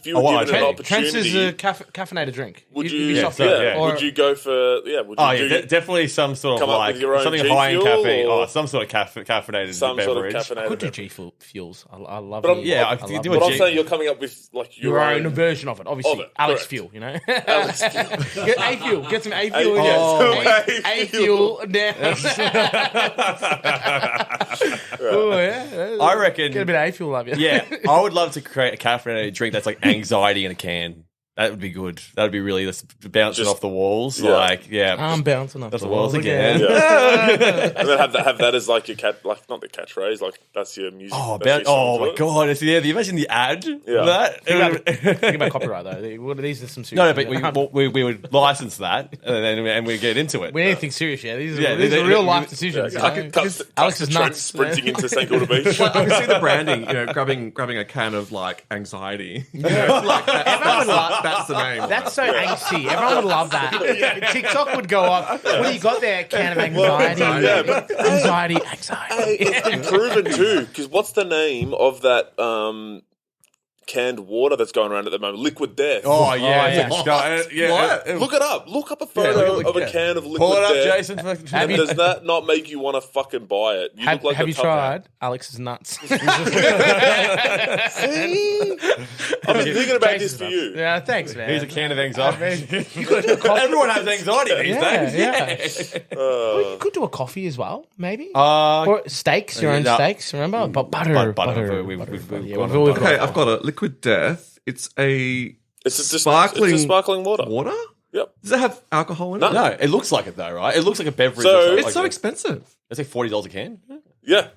[SPEAKER 3] you were
[SPEAKER 1] wow,
[SPEAKER 3] given an
[SPEAKER 2] Trent's is
[SPEAKER 3] opportunity.
[SPEAKER 2] a caffeinated drink.
[SPEAKER 3] Would
[SPEAKER 2] You'd
[SPEAKER 3] you?
[SPEAKER 2] be
[SPEAKER 3] Yeah,
[SPEAKER 2] soft,
[SPEAKER 1] yeah.
[SPEAKER 2] or-
[SPEAKER 3] Would you go for? Yeah. Would you
[SPEAKER 1] Oh
[SPEAKER 3] do
[SPEAKER 1] yeah, definitely some sort of
[SPEAKER 3] come up
[SPEAKER 1] like
[SPEAKER 3] with your own
[SPEAKER 1] something
[SPEAKER 3] G
[SPEAKER 1] high in
[SPEAKER 3] fuel
[SPEAKER 1] caffeine.
[SPEAKER 3] or-
[SPEAKER 1] Oh, some sort of caffeinated
[SPEAKER 3] some sort of
[SPEAKER 1] beverage.
[SPEAKER 3] caffeinated?
[SPEAKER 2] Could do
[SPEAKER 3] beverage?
[SPEAKER 2] G fuels. I love
[SPEAKER 3] But
[SPEAKER 2] it.
[SPEAKER 3] I'm-
[SPEAKER 1] Yeah,
[SPEAKER 2] I
[SPEAKER 1] I could
[SPEAKER 2] love
[SPEAKER 1] do
[SPEAKER 2] it.
[SPEAKER 1] a
[SPEAKER 3] But I'm
[SPEAKER 1] G-
[SPEAKER 3] saying you're coming up with like
[SPEAKER 2] Your own version of it, obviously.
[SPEAKER 3] Of it,
[SPEAKER 2] Alex
[SPEAKER 3] correct.
[SPEAKER 2] Fuel, you know.
[SPEAKER 3] Alex.
[SPEAKER 2] Get A fuel. Get some A fuel.
[SPEAKER 3] Oh.
[SPEAKER 2] A fuel down. Oh yeah.
[SPEAKER 1] I reckon.
[SPEAKER 2] Get a bit of A fuel, love you.
[SPEAKER 1] Yeah, I would love to create a caffeinated drink that's like anxiety in a can. That would be good. That would be really just bouncing
[SPEAKER 3] Just-
[SPEAKER 1] off the walls.
[SPEAKER 3] yeah.
[SPEAKER 1] Like, yeah.
[SPEAKER 2] I'm bouncing off
[SPEAKER 1] That's
[SPEAKER 2] the
[SPEAKER 1] the walls again.
[SPEAKER 3] Yeah. And then have that as like your like not the catchphrase, like that's your music.
[SPEAKER 1] Oh,
[SPEAKER 3] that's your
[SPEAKER 1] oh
[SPEAKER 3] song
[SPEAKER 1] my
[SPEAKER 3] to it.
[SPEAKER 1] god! It's, yeah, imagine the ad.
[SPEAKER 3] Yeah.
[SPEAKER 1] For that.
[SPEAKER 2] Think about copyright though. These are some serious.
[SPEAKER 1] No, but we would license that and we get into it.
[SPEAKER 2] we anything serious, yeah. These are,
[SPEAKER 1] Yeah,
[SPEAKER 2] these are
[SPEAKER 1] they-
[SPEAKER 2] real
[SPEAKER 1] they-
[SPEAKER 2] life decisions.
[SPEAKER 3] Yeah,
[SPEAKER 2] you
[SPEAKER 3] I
[SPEAKER 2] know?
[SPEAKER 3] could cut
[SPEAKER 2] Because
[SPEAKER 3] to
[SPEAKER 2] Alex is
[SPEAKER 3] Trent
[SPEAKER 2] nuts.
[SPEAKER 3] sprinting into St Kilda Beach.
[SPEAKER 4] I can see the branding, grabbing a can of like anxiety. Like that's the name.
[SPEAKER 2] That's so angsty. Everyone would love that. TikTok would go up. What do you got there? Can of anxiety.
[SPEAKER 3] Yeah, but
[SPEAKER 2] Anxiety.
[SPEAKER 3] hey, it's been proven too. Because what's the name of that canned water that's going around at the moment? Liquid Death.
[SPEAKER 1] Oh yeah,
[SPEAKER 2] yeah.
[SPEAKER 3] Look it up. Look up a photo of a can of Liquid
[SPEAKER 1] Pull it up,
[SPEAKER 3] Death.
[SPEAKER 1] Jason.
[SPEAKER 2] Have
[SPEAKER 3] And
[SPEAKER 2] you-
[SPEAKER 3] does that not make you want to fucking buy it? You
[SPEAKER 2] Have,
[SPEAKER 3] look like
[SPEAKER 2] have
[SPEAKER 3] a
[SPEAKER 2] you
[SPEAKER 3] tough
[SPEAKER 2] tried? Alex is nuts.
[SPEAKER 3] See? I've been thinking about this
[SPEAKER 2] Jason's
[SPEAKER 3] for
[SPEAKER 2] nuts.
[SPEAKER 3] you.
[SPEAKER 2] Yeah, thanks, man.
[SPEAKER 1] Here's a can of anxiety.
[SPEAKER 2] You could do a coffee.
[SPEAKER 1] Everyone has anxiety these
[SPEAKER 2] Yeah,
[SPEAKER 1] days.
[SPEAKER 2] yeah. Well, you could do a coffee as well, maybe.
[SPEAKER 1] Uh,
[SPEAKER 2] Or steaks, your own
[SPEAKER 1] no.
[SPEAKER 2] steaks, remember? But butter.
[SPEAKER 1] Butter. We've
[SPEAKER 2] Yeah,
[SPEAKER 1] gone
[SPEAKER 2] we've always
[SPEAKER 1] butter.
[SPEAKER 2] got
[SPEAKER 4] Okay, I've got a Liquid Death. It's a
[SPEAKER 3] It's just
[SPEAKER 4] sparkling
[SPEAKER 3] it's just sparkling water.
[SPEAKER 4] water.
[SPEAKER 3] Yep.
[SPEAKER 4] Does it have alcohol in it?
[SPEAKER 1] No, it looks like it though, right? It looks like a beverage.
[SPEAKER 3] So-
[SPEAKER 1] or something
[SPEAKER 4] It's
[SPEAKER 1] like
[SPEAKER 4] so
[SPEAKER 1] that.
[SPEAKER 4] expensive.
[SPEAKER 1] It's like $40 a can.
[SPEAKER 3] Yeah.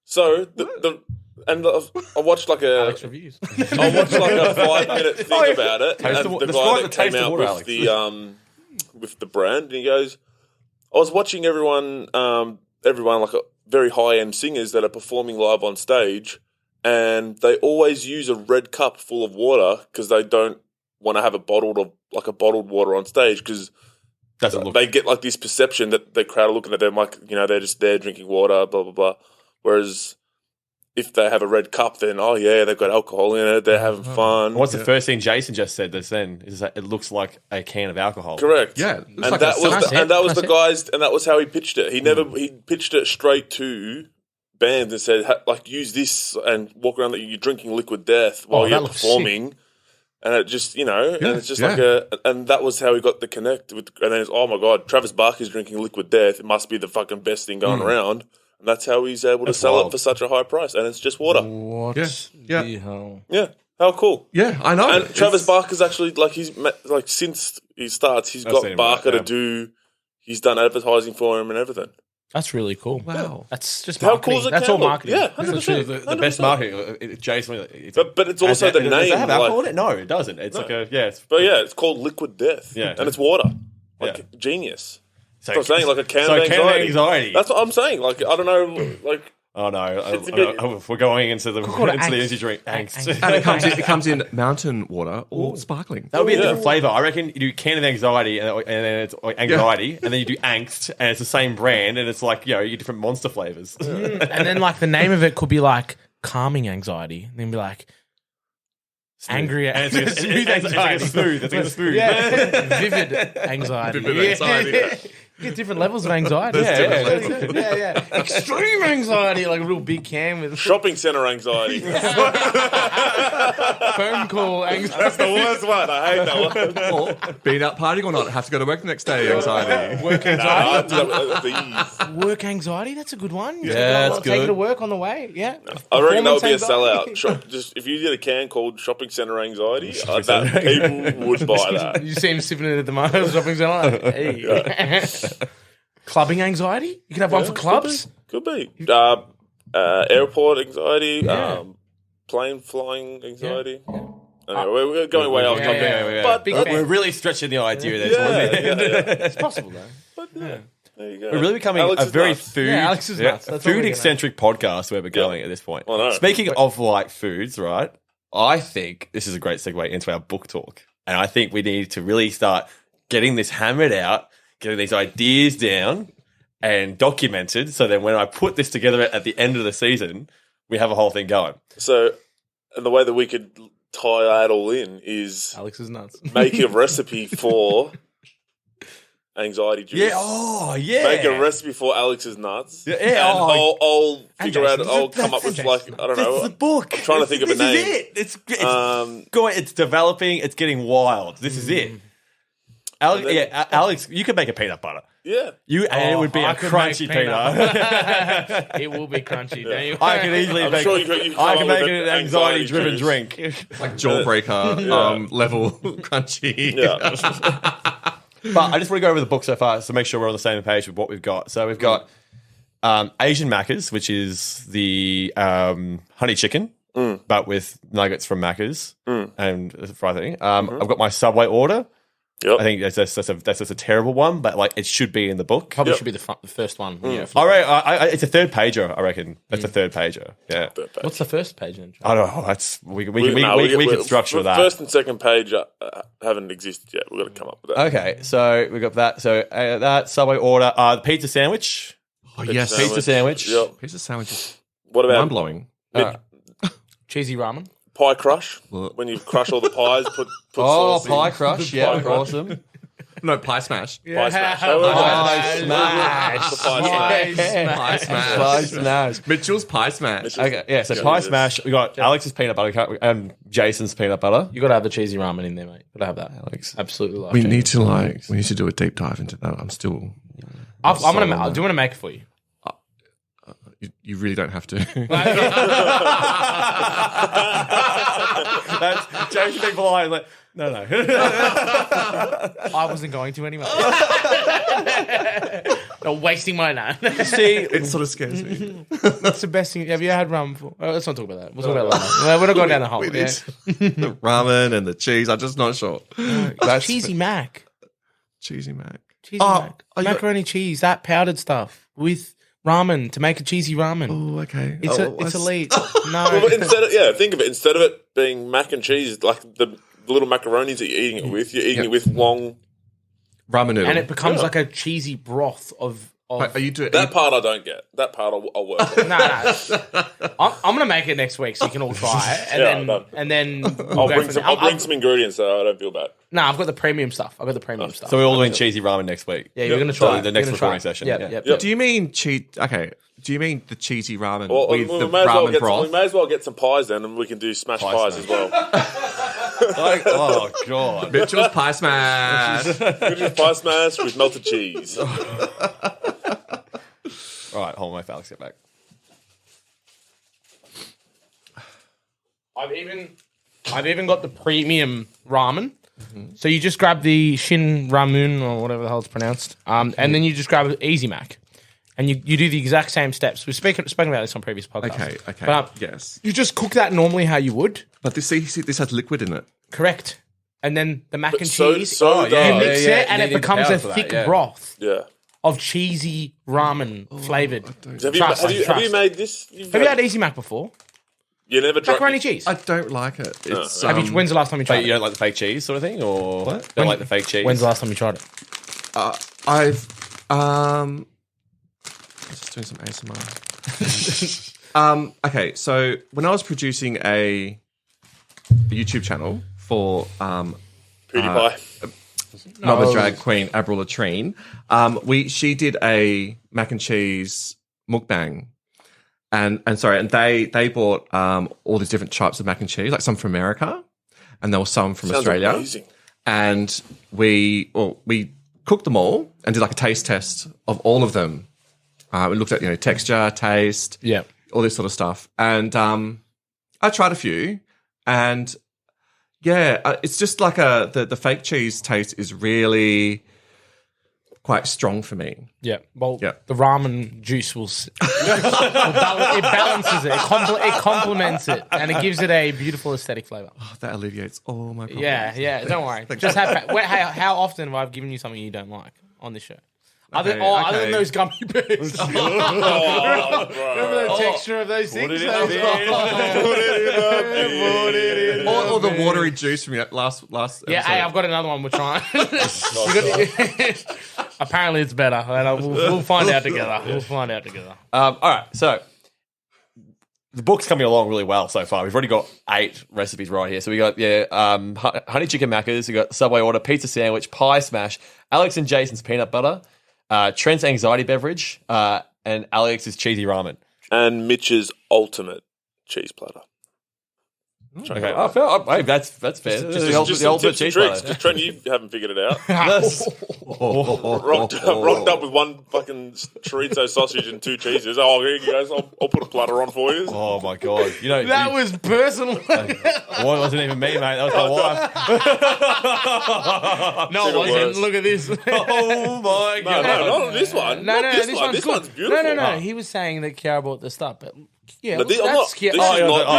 [SPEAKER 3] So the And I watched like a
[SPEAKER 2] Reviews.
[SPEAKER 3] I watched like a 5-minute thing about it,
[SPEAKER 1] Taste
[SPEAKER 3] and
[SPEAKER 1] the-
[SPEAKER 3] the
[SPEAKER 1] describe
[SPEAKER 3] guy
[SPEAKER 1] the
[SPEAKER 3] that came
[SPEAKER 1] taste of
[SPEAKER 3] out
[SPEAKER 1] water,
[SPEAKER 3] with
[SPEAKER 1] Alex.
[SPEAKER 3] with the brand, and he goes, "I was watching everyone like very high end singers that are performing live on stage, and they always use a red cup full of water because they don't want to have a bottled water on stage because."
[SPEAKER 1] Doesn't look.
[SPEAKER 3] They get like this perception that the crowd are looking at them like, they're just there drinking water, blah, blah, blah. Whereas if they have a red cup, then, oh, yeah, they've got alcohol in it. They're having fun.
[SPEAKER 1] What's the first thing Jason just said just then? Is that it looks like a can of alcohol.
[SPEAKER 3] Correct.
[SPEAKER 4] Yeah.
[SPEAKER 3] And that was the guys, and that was how he pitched it. He pitched it straight to bands and said, like, use this and walk around that you're drinking liquid death while you're performing. And it just, and it's just like and that was how he got the connect with, and then it's, oh my God, Travis Barker's drinking liquid death. It must be the fucking best thing going around. And that's how he's able to sell it for such a high price. And it's just water.
[SPEAKER 2] What
[SPEAKER 4] Yeah.
[SPEAKER 2] the hell?
[SPEAKER 3] Yeah. How cool.
[SPEAKER 4] Yeah, I know.
[SPEAKER 3] And Travis Barker's actually, like, since he starts, he's
[SPEAKER 1] I've
[SPEAKER 3] got
[SPEAKER 1] seen him,
[SPEAKER 3] Barker
[SPEAKER 1] yeah.
[SPEAKER 3] to do, he's done advertising for him and everything.
[SPEAKER 2] That's really cool.
[SPEAKER 4] Wow.
[SPEAKER 2] That's just
[SPEAKER 3] How
[SPEAKER 2] marketing.
[SPEAKER 3] cool is it?
[SPEAKER 2] That's all marketing.
[SPEAKER 3] Yeah,
[SPEAKER 1] That's
[SPEAKER 3] 100%.
[SPEAKER 1] literally the best marketing. Jason,
[SPEAKER 3] But it's also the
[SPEAKER 1] does
[SPEAKER 3] name.
[SPEAKER 1] it have alcohol
[SPEAKER 3] Like,
[SPEAKER 1] in it? No, it doesn't. It's like a
[SPEAKER 3] but yeah, it's called Liquid Death.
[SPEAKER 1] Yeah.
[SPEAKER 3] And it's water. Like,
[SPEAKER 1] Yeah.
[SPEAKER 3] genius.
[SPEAKER 1] So,
[SPEAKER 3] That's what I'm saying, like a can
[SPEAKER 1] so
[SPEAKER 3] of anxiety.
[SPEAKER 1] anxiety.
[SPEAKER 3] That's what I'm saying. Like, I don't know, like,
[SPEAKER 1] Oh no!
[SPEAKER 3] It's a bit-
[SPEAKER 1] If we're going into the
[SPEAKER 2] angst.
[SPEAKER 1] energy drink angst.
[SPEAKER 4] And it comes in mountain water or sparkling.
[SPEAKER 1] That would be a
[SPEAKER 3] Yeah.
[SPEAKER 1] different flavor. I reckon you do can of anxiety and then it's anxiety, and then you do angst, and it's the same brand, and it's like you get different monster flavors.
[SPEAKER 2] And then like the name of it could be like calming anxiety. And then be like angry
[SPEAKER 1] And it's
[SPEAKER 2] smooth
[SPEAKER 1] like
[SPEAKER 2] anxiety.
[SPEAKER 1] a smooth. It's like a smooth.
[SPEAKER 2] Yeah. Vivid anxiety.
[SPEAKER 4] Vivid anxiety.
[SPEAKER 2] Yeah. You get different levels of anxiety.
[SPEAKER 1] Yeah.
[SPEAKER 2] Extreme anxiety, like a real big can with
[SPEAKER 3] shopping centre anxiety.
[SPEAKER 2] phone call anxiety.
[SPEAKER 3] That's the worst one. I hate that one.
[SPEAKER 4] Or being out partying or not, have to go to work the next day, anxiety.
[SPEAKER 2] Work
[SPEAKER 3] Nah, I
[SPEAKER 2] anxiety.
[SPEAKER 3] do that with ease.
[SPEAKER 2] Work anxiety, that's a good one.
[SPEAKER 1] Yeah, that's
[SPEAKER 2] Take
[SPEAKER 1] good.
[SPEAKER 2] it to work on the way. Yeah.
[SPEAKER 3] I reckon that would be a
[SPEAKER 2] Performance
[SPEAKER 3] sellout. Just if you did a can called shopping centre anxiety, that people would buy that.
[SPEAKER 2] You see him sipping it at the moment, shopping center. Like, hey. Clubbing anxiety? You can have one for clubs.
[SPEAKER 3] Could be. Airport anxiety, plane flying anxiety. Anyway, we're going way off topic.
[SPEAKER 2] yeah.
[SPEAKER 3] But
[SPEAKER 2] Big
[SPEAKER 1] We're really stretching the idea there.
[SPEAKER 2] It's possible though.
[SPEAKER 3] But there you go.
[SPEAKER 1] We're really becoming
[SPEAKER 3] Alex
[SPEAKER 1] a
[SPEAKER 3] is
[SPEAKER 1] very
[SPEAKER 3] nuts.
[SPEAKER 1] food,
[SPEAKER 2] Yeah, Alex is nuts. That's all we're
[SPEAKER 1] food
[SPEAKER 2] gonna-
[SPEAKER 1] eccentric podcast where we're going at this point.
[SPEAKER 3] I know.
[SPEAKER 1] Speaking of like foods, right? I think this is a great segue into our book talk, and I think we need to really start getting this hammered out, getting these ideas down and documented, so then when I put this together at the end of the season, we have a whole thing going.
[SPEAKER 3] So, and the way that we could tie that all in is
[SPEAKER 2] Alex is nuts.
[SPEAKER 3] make a recipe for anxiety juice.
[SPEAKER 1] Yeah. Oh, yeah.
[SPEAKER 3] Make a recipe for Alex's nuts.
[SPEAKER 1] Yeah,
[SPEAKER 3] And
[SPEAKER 1] oh.
[SPEAKER 3] I'll figure out.
[SPEAKER 2] Jason.
[SPEAKER 3] I'll come up with like I don't know.
[SPEAKER 1] It's the book.
[SPEAKER 3] I'm trying to think of a
[SPEAKER 1] This is
[SPEAKER 3] name.
[SPEAKER 1] it. It's going. It's developing. It's getting wild. This is it. Alex,
[SPEAKER 3] And then-
[SPEAKER 1] Alex, you could make a peanut butter.
[SPEAKER 3] Yeah.
[SPEAKER 1] And it would be
[SPEAKER 2] I
[SPEAKER 1] a
[SPEAKER 2] could
[SPEAKER 1] crunchy
[SPEAKER 2] make
[SPEAKER 1] peanut.
[SPEAKER 2] It will be crunchy, don't you?
[SPEAKER 1] I can easily
[SPEAKER 3] I'm
[SPEAKER 1] make.
[SPEAKER 3] sure you can
[SPEAKER 1] I
[SPEAKER 3] come
[SPEAKER 1] can
[SPEAKER 3] up
[SPEAKER 1] make
[SPEAKER 3] with
[SPEAKER 1] it
[SPEAKER 3] an
[SPEAKER 1] an anxiety-driven
[SPEAKER 3] juice.
[SPEAKER 1] drink.
[SPEAKER 4] Like jawbreaker level crunchy.
[SPEAKER 3] Yeah.
[SPEAKER 1] But I just want to go over the book so far to make sure we're on the same page with what we've got. So we've got Asian Macca's, which is the honey chicken, but with nuggets from Macca's and a fry thing. I've got my Subway order.
[SPEAKER 3] Yep.
[SPEAKER 1] I think that's just a terrible one, but like it should be in the book.
[SPEAKER 2] Probably
[SPEAKER 3] Yep.
[SPEAKER 2] should be the first one. Yeah.
[SPEAKER 1] All right, it's a third pager. I reckon that's a third pager. Yeah,
[SPEAKER 2] What's the first page then?
[SPEAKER 1] I don't know. That's we
[SPEAKER 3] No,
[SPEAKER 1] can structure that.
[SPEAKER 3] First and second page haven't existed yet. We've got to come up with that.
[SPEAKER 1] Okay, so we got that. So that Subway order, the pizza sandwich,
[SPEAKER 4] Oh, yes.
[SPEAKER 1] pizza sandwich.
[SPEAKER 3] Yep.
[SPEAKER 4] Pizza sandwich is
[SPEAKER 3] What about
[SPEAKER 4] mind-blowing.
[SPEAKER 2] Cheesy ramen.
[SPEAKER 3] pie crush?
[SPEAKER 4] Well-
[SPEAKER 3] When you crush all the pies, put
[SPEAKER 1] Oh,
[SPEAKER 3] sauce in.
[SPEAKER 1] pie crush, yeah,
[SPEAKER 3] Pie crush.
[SPEAKER 1] awesome.
[SPEAKER 4] No, pie smash.
[SPEAKER 3] Pie smash.
[SPEAKER 1] Pie
[SPEAKER 3] smash. The pie smash.
[SPEAKER 4] Pie smash.
[SPEAKER 1] Pie smash.
[SPEAKER 4] Mitchell's pie smash.
[SPEAKER 1] Okay, yeah. So pie
[SPEAKER 3] Jesus.
[SPEAKER 1] smash. We got Alex's peanut butter and Jason's peanut butter.
[SPEAKER 2] You got to have the cheesy ramen in there, mate. Got to have that.
[SPEAKER 1] Alex.
[SPEAKER 2] Absolutely.
[SPEAKER 4] We
[SPEAKER 2] life-changing.
[SPEAKER 4] need to do a deep dive into that. I'm still.
[SPEAKER 2] I'm gonna. I do want to make it for you.
[SPEAKER 4] You really don't have to.
[SPEAKER 1] That's Jason being polite. Like, no.
[SPEAKER 2] I wasn't going to anyway. No, wasting my time.
[SPEAKER 1] See,
[SPEAKER 4] It sort of scares me.
[SPEAKER 2] What's the best thing? Have you had ramen before? Oh, let's not talk about that. We'll talk about that later. We're not going down the hole.
[SPEAKER 4] With
[SPEAKER 2] Yeah.
[SPEAKER 4] the ramen and the cheese, I'm just not sure. That's
[SPEAKER 2] Cheesy Mac.
[SPEAKER 4] cheesy mac.
[SPEAKER 2] Cheesy
[SPEAKER 4] Oh,
[SPEAKER 2] Mac. Macaroni cheese, that powdered stuff with ramen to make a cheesy ramen.
[SPEAKER 4] Oh, okay.
[SPEAKER 2] It's elite. No.
[SPEAKER 3] Well, but think of it. Instead of it being mac and cheese, like the little macaronis that you're eating it with, you're eating it with long.
[SPEAKER 4] ramen noodle.
[SPEAKER 2] And it becomes like a cheesy broth of.
[SPEAKER 4] Are you doing
[SPEAKER 3] That part I don't get. That part I'll work on.
[SPEAKER 2] No. I'm gonna make it next week so you can all try it, and then
[SPEAKER 3] I'll bring some ingredients so I don't feel bad.
[SPEAKER 2] No, I've got the premium stuff. stuff.
[SPEAKER 1] so we're all doing cheesy ramen next week.
[SPEAKER 2] Yeah, you're gonna try
[SPEAKER 1] the
[SPEAKER 2] it.
[SPEAKER 1] next
[SPEAKER 2] You're gonna try
[SPEAKER 1] recording
[SPEAKER 2] it.
[SPEAKER 1] session.
[SPEAKER 2] Yep.
[SPEAKER 4] Do you mean cheese? Okay. Do you mean the cheesy ramen
[SPEAKER 3] Well,
[SPEAKER 4] with
[SPEAKER 3] we
[SPEAKER 4] the
[SPEAKER 3] may as well
[SPEAKER 4] ramen
[SPEAKER 3] get
[SPEAKER 4] broth?
[SPEAKER 3] we may as well get some pies then, and we can do smashed pies as well.
[SPEAKER 1] Oh god.
[SPEAKER 4] Mitchell's pie smash.
[SPEAKER 3] We do pie smash with melted cheese.
[SPEAKER 1] All right, hold on, wait for Alex to get back.
[SPEAKER 2] I've even got the premium ramen. So you just grab the Shin Ramen or whatever the hell it's pronounced, and then you just grab Easy Mac, and you do the exact same steps. We've spoken about this on previous podcasts.
[SPEAKER 4] Okay.
[SPEAKER 2] But,
[SPEAKER 4] yes.
[SPEAKER 2] You just cook that normally how you would.
[SPEAKER 4] But this has liquid in it.
[SPEAKER 2] Correct. And then the mac and
[SPEAKER 3] so-
[SPEAKER 2] cheese,
[SPEAKER 3] so
[SPEAKER 2] you
[SPEAKER 3] does-
[SPEAKER 2] mix
[SPEAKER 1] Yeah,
[SPEAKER 2] it, and
[SPEAKER 1] you
[SPEAKER 2] it
[SPEAKER 1] need
[SPEAKER 2] becomes
[SPEAKER 1] powder
[SPEAKER 2] a
[SPEAKER 1] for that,
[SPEAKER 2] thick
[SPEAKER 1] yeah.
[SPEAKER 2] broth
[SPEAKER 3] Yeah.
[SPEAKER 2] of cheesy ramen flavored.
[SPEAKER 3] Have you made this?
[SPEAKER 2] Have you had Easy Mac before?
[SPEAKER 3] You never tried
[SPEAKER 2] Macaroni cheese.
[SPEAKER 4] I don't like it. It's
[SPEAKER 2] When's the last time you tried
[SPEAKER 1] Wait, you
[SPEAKER 2] it?
[SPEAKER 1] don't like the fake cheese sort of thing, or
[SPEAKER 4] What?
[SPEAKER 1] don't like the fake cheese?
[SPEAKER 2] When's the last time you tried it?
[SPEAKER 4] I've I'm just doing some ASMR. Okay, so when I was producing a YouTube channel for
[SPEAKER 3] PewDiePie?
[SPEAKER 4] another drag queen, Avril Latrine, she did a mac and cheese mukbang. And they bought all these different types of mac and cheese, like some from America, and there were some from
[SPEAKER 3] Sounds
[SPEAKER 4] Australia.
[SPEAKER 3] amazing.
[SPEAKER 4] And we cooked them all and did like a taste test of all of them. We looked at texture, taste,
[SPEAKER 2] Yeah.
[SPEAKER 4] all this sort of stuff. And I tried a few, and it's just like the fake cheese taste is really quite strong for me.
[SPEAKER 2] Yeah. Well,
[SPEAKER 4] Yeah.
[SPEAKER 2] the ramen juice it balances it. It complements it, and it gives it a beautiful aesthetic flavor.
[SPEAKER 4] That alleviates all my problems.
[SPEAKER 2] Yeah. Don't worry. Just how often have I given you something you don't like on this show? Other than
[SPEAKER 4] okay.
[SPEAKER 2] those gummy bears. Remember the texture of those things?
[SPEAKER 4] Or the watery juice from your last
[SPEAKER 2] Yeah,
[SPEAKER 4] episode.
[SPEAKER 2] hey, I've got another one we're trying. Apparently it's better. And we'll find out together.
[SPEAKER 1] All right, so the book's coming along really well so far. We've already got 8 recipes right here. So we got honey chicken macas, we got Subway order, pizza sandwich, pie smash, Alex and Jason's peanut butter, Trent's anxiety beverage, and Alex's cheesy ramen.
[SPEAKER 3] And Mitch's ultimate cheese platter.
[SPEAKER 1] Okay, hey, that's fair. The ultimate cheese
[SPEAKER 3] tricks.
[SPEAKER 1] platter.
[SPEAKER 3] Just Trent, you haven't figured it out.
[SPEAKER 1] Rocked
[SPEAKER 3] Rocked up with one fucking chorizo sausage and 2 cheeses. Oh, here you guys. I'll put a platter on for you.
[SPEAKER 1] Oh my god!
[SPEAKER 2] That was personal.
[SPEAKER 1] It wasn't even me, mate. That was my wife.
[SPEAKER 2] No, it wasn't.
[SPEAKER 3] worse.
[SPEAKER 2] Look at this.
[SPEAKER 1] Oh my god!
[SPEAKER 3] No, not on this one.
[SPEAKER 2] No,
[SPEAKER 3] Not
[SPEAKER 2] this one's
[SPEAKER 3] This
[SPEAKER 2] good.
[SPEAKER 3] one's beautiful.
[SPEAKER 2] No. He was saying that Kiara bought the stuff, but yeah,
[SPEAKER 3] No, this is not the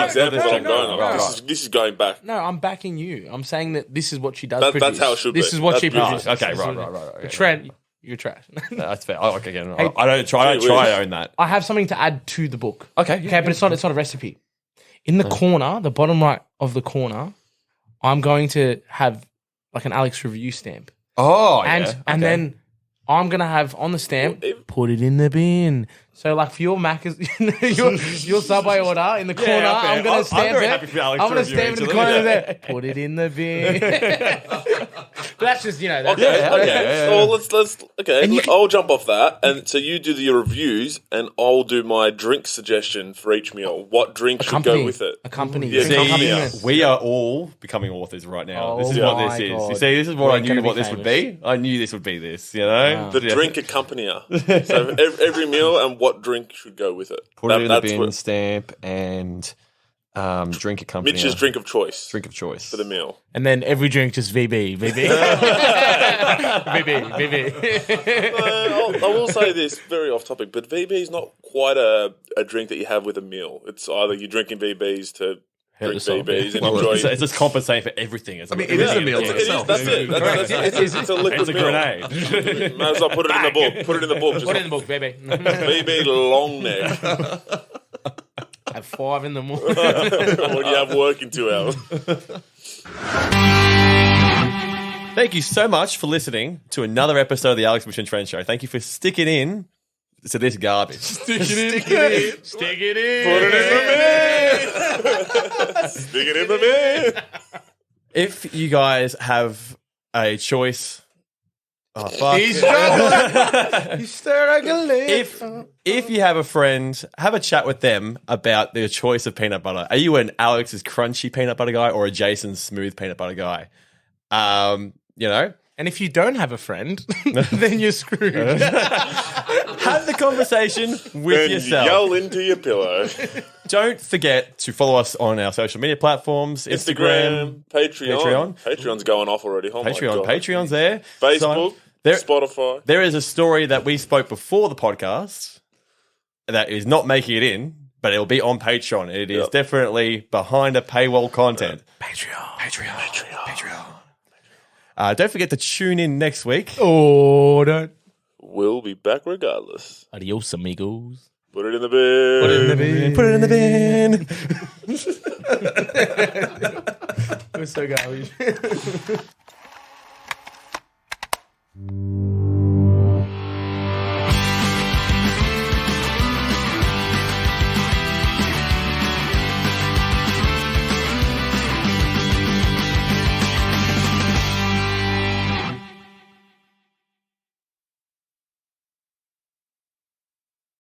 [SPEAKER 3] example that I'm going on. This is going back.
[SPEAKER 2] No, I'm backing you. I'm saying that this is what she does.
[SPEAKER 3] That's
[SPEAKER 2] produce.
[SPEAKER 3] how it should
[SPEAKER 2] This
[SPEAKER 3] be.
[SPEAKER 2] is what
[SPEAKER 3] That's
[SPEAKER 2] she
[SPEAKER 3] beautiful.
[SPEAKER 2] produces.
[SPEAKER 1] Okay,
[SPEAKER 2] This is
[SPEAKER 1] right.
[SPEAKER 2] what-
[SPEAKER 1] Okay.
[SPEAKER 2] Trent, you're trash.
[SPEAKER 1] That's fair. I don't try to own that.
[SPEAKER 2] I have something to add to the book.
[SPEAKER 1] Okay,
[SPEAKER 2] Okay, but it's not a recipe. In the corner, the bottom right of the corner, I'm going to have like an Alex review stamp.
[SPEAKER 1] Oh,
[SPEAKER 2] And then I'm gonna have on the stamp, put it in the bin. So like for your Macca's, your Subway order in the corner,
[SPEAKER 1] okay.
[SPEAKER 2] I'm gonna stamp
[SPEAKER 1] very
[SPEAKER 2] it.
[SPEAKER 1] happy for Alex
[SPEAKER 2] I'm
[SPEAKER 1] to
[SPEAKER 2] gonna
[SPEAKER 1] review
[SPEAKER 2] stamp it in the
[SPEAKER 1] actually.
[SPEAKER 2] corner there. Put it in the bin. But that's just that's
[SPEAKER 3] Okay. So let's
[SPEAKER 2] And you can-
[SPEAKER 3] I'll jump off that, and so you do the reviews, and I'll do my drink suggestion for each meal. What drink should go with it?
[SPEAKER 2] A company.
[SPEAKER 3] Yeah,
[SPEAKER 2] Drink
[SPEAKER 3] see,
[SPEAKER 2] accompaniment.
[SPEAKER 1] We are all becoming authors right now.
[SPEAKER 2] Oh
[SPEAKER 1] This is what
[SPEAKER 2] my
[SPEAKER 1] this is.
[SPEAKER 2] God.
[SPEAKER 1] You see, this is what
[SPEAKER 2] We're
[SPEAKER 1] I knew
[SPEAKER 2] gonna
[SPEAKER 1] what
[SPEAKER 2] be
[SPEAKER 1] this would
[SPEAKER 2] famous.
[SPEAKER 1] be. I knew this would be this, you know?
[SPEAKER 3] The drink accompanier. So every meal and what drink should go with it.
[SPEAKER 1] Put it in the
[SPEAKER 3] That's
[SPEAKER 1] bin,
[SPEAKER 3] what-
[SPEAKER 1] stamp, and Drink accompanying.
[SPEAKER 3] Mitch's drink of choice
[SPEAKER 1] Drink of choice.
[SPEAKER 3] for the meal.
[SPEAKER 2] And then every drink just VB, VB. VB.
[SPEAKER 3] I will say this, very off topic, but VB is not quite a drink that you have with a meal. It's either you're drinking VBs to drink
[SPEAKER 2] yourself,
[SPEAKER 3] VBs and
[SPEAKER 1] Well,
[SPEAKER 3] enjoy.
[SPEAKER 1] it's just compensating for everything. It
[SPEAKER 4] is a meal in
[SPEAKER 3] It is.
[SPEAKER 4] itself.
[SPEAKER 3] That's it. It's a liquid
[SPEAKER 1] It's a
[SPEAKER 3] meal.
[SPEAKER 1] grenade.
[SPEAKER 3] Might as well put it in the book. Put it in the book. Just
[SPEAKER 2] Put it in the book, baby.
[SPEAKER 3] VB long neck.
[SPEAKER 2] At 5 in the morning.
[SPEAKER 3] When you have work in 2 hours.
[SPEAKER 1] Thank you so much for listening to another episode of the Alex Bush and Trent Show. Thank you for sticking in to this garbage.
[SPEAKER 2] Stick it in.
[SPEAKER 3] Put it in the bin. Stick it in the bin.
[SPEAKER 1] If you guys have a choice, oh fuck!
[SPEAKER 2] He's struggling. He's struggling.
[SPEAKER 1] If you have a friend, have a chat with them about their choice of peanut butter. Are you an Alex's crunchy peanut butter guy or a Jason's smooth peanut butter guy? You know.
[SPEAKER 2] And if you don't have a friend, then you're screwed.
[SPEAKER 1] Have the conversation with
[SPEAKER 3] Then
[SPEAKER 1] yourself.
[SPEAKER 3] yell into your pillow.
[SPEAKER 1] Don't forget to follow us on our social media platforms: Instagram,
[SPEAKER 3] Patreon. Patreon's going off already. Oh my God.
[SPEAKER 1] Patreon's there.
[SPEAKER 3] Facebook,
[SPEAKER 1] There-
[SPEAKER 3] Spotify.
[SPEAKER 1] There is a story that we spoke before the podcast that is not making it in, but it'll be on Patreon. It is definitely behind a paywall content. Patreon. Don't forget to tune in next week.
[SPEAKER 2] Oh, don't.
[SPEAKER 3] We'll be back regardless.
[SPEAKER 2] Adios, amigos.
[SPEAKER 3] Put it in the bin.
[SPEAKER 2] Put it in the bin.
[SPEAKER 1] Put it in the bin.
[SPEAKER 2] We're so garbage.